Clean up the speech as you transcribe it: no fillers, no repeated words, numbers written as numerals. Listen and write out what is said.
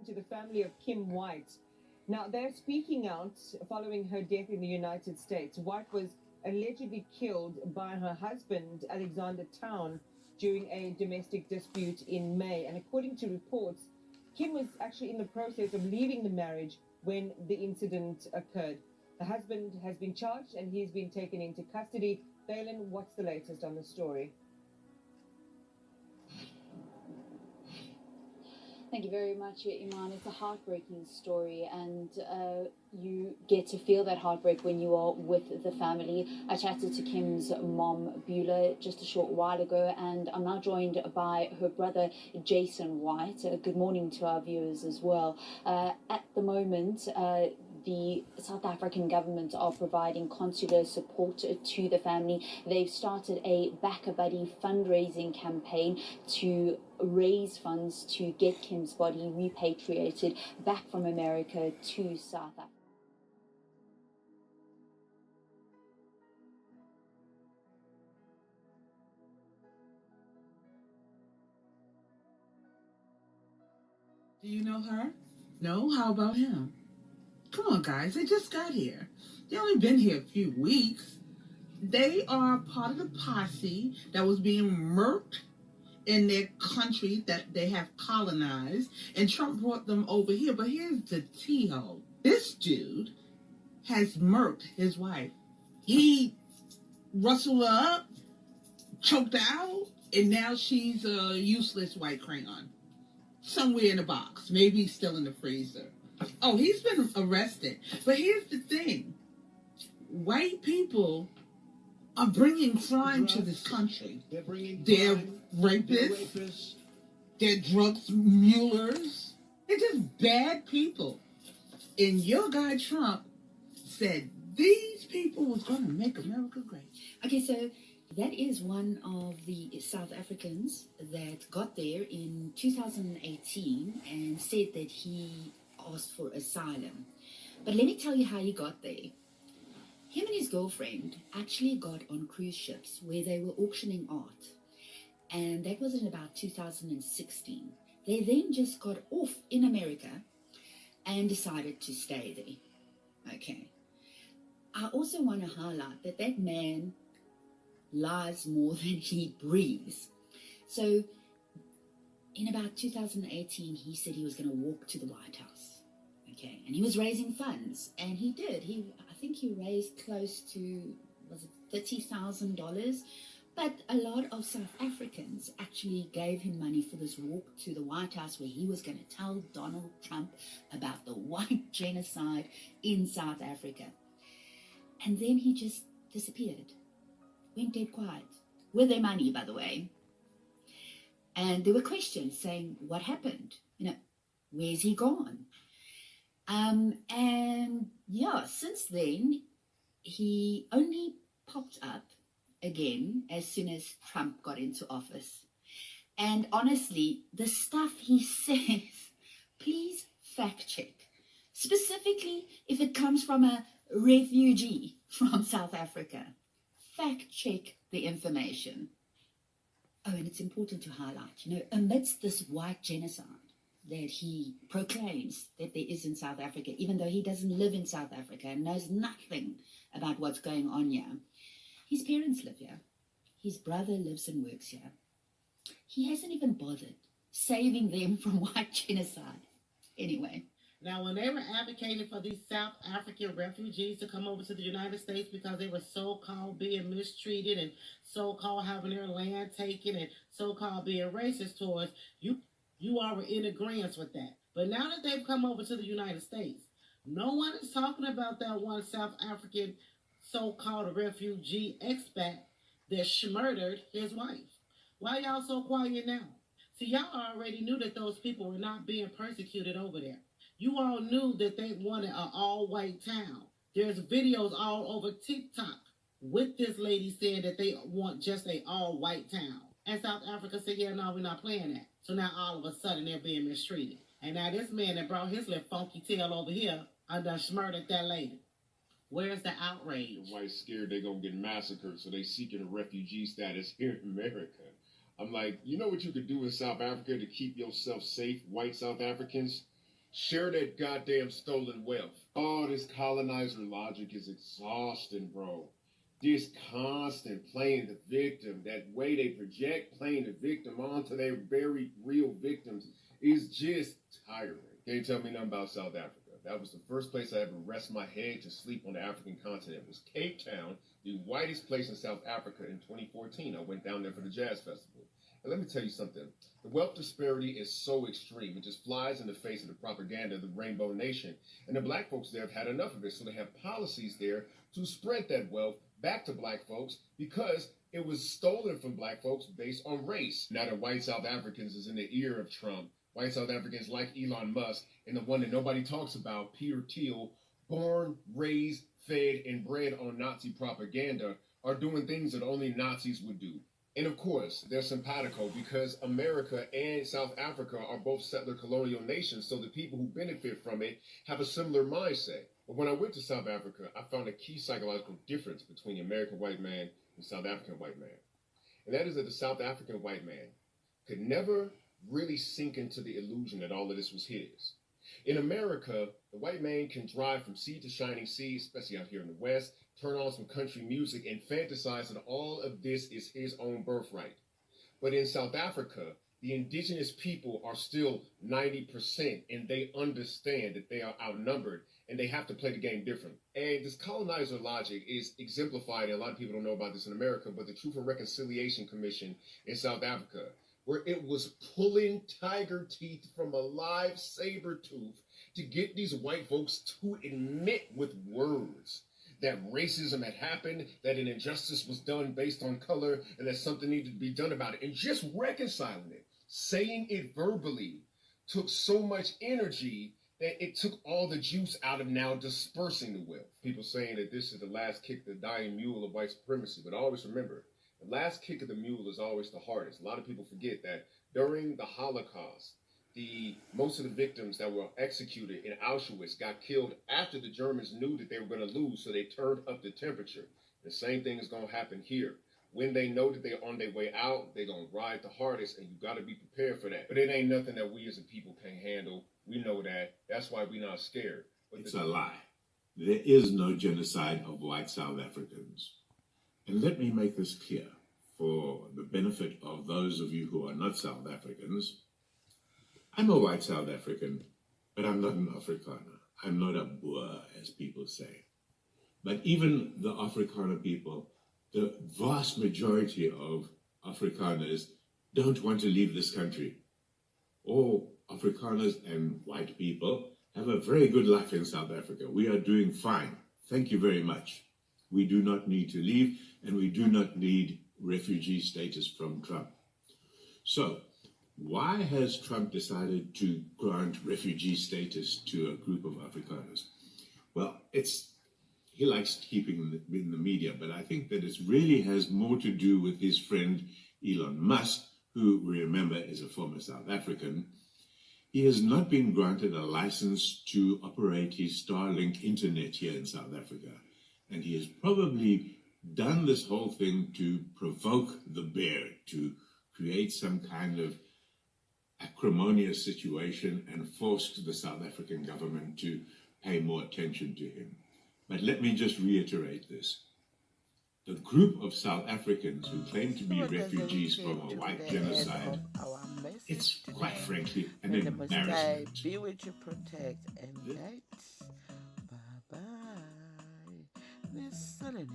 To the family of Kim White. Now, they're speaking out following her death in the United States. White was allegedly killed by her husband, Alexander Town, during a domestic dispute in May. And according to reports, Kim was actually in the process of leaving the marriage when the incident occurred. The husband has been charged and he's been taken into custody. Valen, what's the latest on the story? Thank you very much, Iman. It's a heartbreaking story, and you get to feel that heartbreak when you are with the family. I chatted to Kim's mom, Beulah, just a short while ago, and I'm now joined by her brother, Jason White. Good morning to our viewers as well. At the moment, the South African government are providing consular support to the family. They've started a Back a Buddy fundraising campaign to raise funds to get Kim's body repatriated back from America to South Africa. Do you know her? No? How about him? Come on, guys. They just got here. They only been here a few weeks. They are part of the posse that was being murked in their country that they have colonized, and Trump brought them over here. But here's the T-hole. This dude has murked his wife. He rustled her up, choked her out, and now she's a useless white crayon. Somewhere in the box, maybe still in the freezer. Oh, he's been arrested. But here's the thing. White people are bringing crime to this country. They're rapists. They're drug mulers. They're just bad people. And your guy Trump said these people was going to make America great. Okay, so that is one of the South Africans that got there in 2018 and said that he asked for asylum. But let me tell you how he got there. Him and his girlfriend actually got on cruise ships where they were auctioning art. And that was in about 2016. They then just got off in America and decided to stay there. Okay. I also want to highlight that that man lies more than he breathes. So in about 2018, he said he was going to walk to the White House. Okay. And he was raising funds. And he did. I think he raised close to, was it $30,000? But a lot of South Africans actually gave him money for this walk to the White House where he was going to tell Donald Trump about the white genocide in South Africa. And then he just disappeared, went dead quiet, with their money, by the way. And there were questions saying, what happened? Where's he gone? And yeah, since then, he only popped up again as soon as Trump got into office. And honestly, the stuff he says, please fact check. Specifically, if it comes from a refugee from South Africa. Fact check the information. Oh, and it's important to highlight, amidst this white genocide that he proclaims that there is in South Africa, even though he doesn't live in South Africa and knows nothing about what's going on here. His parents live here. His brother lives and works here. He hasn't even bothered saving them from white genocide. Anyway. Now, when they were advocating for these South African refugees to come over to the United States because they were so-called being mistreated and so-called having their land taken and so-called being racist towards, you are in agreement with that. But now that they've come over to the United States, no one is talking about that one South African so-called refugee expat that murdered his wife. Why y'all so quiet now? See, y'all already knew that those people were not being persecuted over there. You all knew that they wanted an all-white town. There's videos all over TikTok with this lady saying that they want just a all-white town. And South Africa said, yeah, no, we're not playing that. So now all of a sudden they're being mistreated. And now this man that brought his little funky tail over here, I done murdered that lady. Where's the outrage? The whites scared they're going to get massacred, so they seeking a refugee status here in America. I'm like, you know what you could do in South Africa to keep yourself safe, white South Africans? Share that goddamn stolen wealth. Oh, this colonizer logic is exhausting, bro. This constant playing the victim, that way they project playing the victim onto their very real victims is just tiring. Can't tell me nothing about South Africa. That was the first place I ever rest my head to sleep on the African continent. It was Cape Town, the whitest place in South Africa in 2014. I went down there for the jazz festival. And let me tell you something. The wealth disparity is so extreme. It just flies in the face of the propaganda of the Rainbow Nation. And the black folks there have had enough of it. So they have policies there to spread that wealth back to black folks because it was stolen from black folks based on race. Now that white South Africans is in the ear of Trump, white South Africans like Elon Musk, and the one that nobody talks about, Peter Thiel, born, raised, fed, and bred on Nazi propaganda, are doing things that only Nazis would do. And of course, they're simpatico because America and South Africa are both settler colonial nations, so the people who benefit from it have a similar mindset. But when I went to South Africa, I found a key psychological difference between the American white man and South African white man. And that is that the South African white man could never really sink into the illusion that all of this was his. In America, the white man can drive from sea to shining sea, especially out here in the West, turn on some country music and fantasize that all of this is his own birthright. But in South Africa, the indigenous people are still 90%, and they understand that they are outnumbered and they have to play the game different. And this colonizer logic is exemplified, and a lot of people don't know about this in America, but the Truth and Reconciliation Commission in South Africa, where it was pulling tiger teeth from a live saber tooth to get these white folks to admit with words that racism had happened, that an injustice was done based on color, and that something needed to be done about it. And just reconciling it, saying it verbally, took so much energy that it took all the juice out of now dispersing the wealth. People saying that this is the last kick of the dying mule of white supremacy, but always remember, the last kick of the mule is always the hardest. A lot of people forget that during the Holocaust, most of the victims that were executed in Auschwitz got killed after the Germans knew that they were going to lose, so they turned up the temperature. The same thing is going to happen here. When they know that they're on their way out, they're going to ride the hardest, and you got to be prepared for that. But it ain't nothing that we as a people can handle. We know that. That's why we're not scared. But it's a lie. There is no genocide of white South Africans. And let me make this clear for the benefit of those of you who are not South Africans. I'm a white South African, but I'm not an Afrikaner. I'm not a Boer, as people say. But even the Afrikaner people, the vast majority of Afrikaners don't want to leave this country. All Afrikaners and white people have a very good life in South Africa. We are doing fine. Thank you very much. We do not need to leave, and we do not need refugee status from Trump. So, why has Trump decided to grant refugee status to a group of Afrikaners? Well, he likes keeping in the media, but I think that it really has more to do with his friend Elon Musk, who we remember is a former South African. He has not been granted a license to operate his Starlink internet here in South Africa. And he has probably done this whole thing to provoke the bear, to create some kind of acrimonious situation and forced the South African government to pay more attention to him. But let me just reiterate this. The group of South Africans who claim to be refugees from a white genocide, it's quite frankly an embarrassment. Be with you, protect, and guide. Bye-bye. Listening.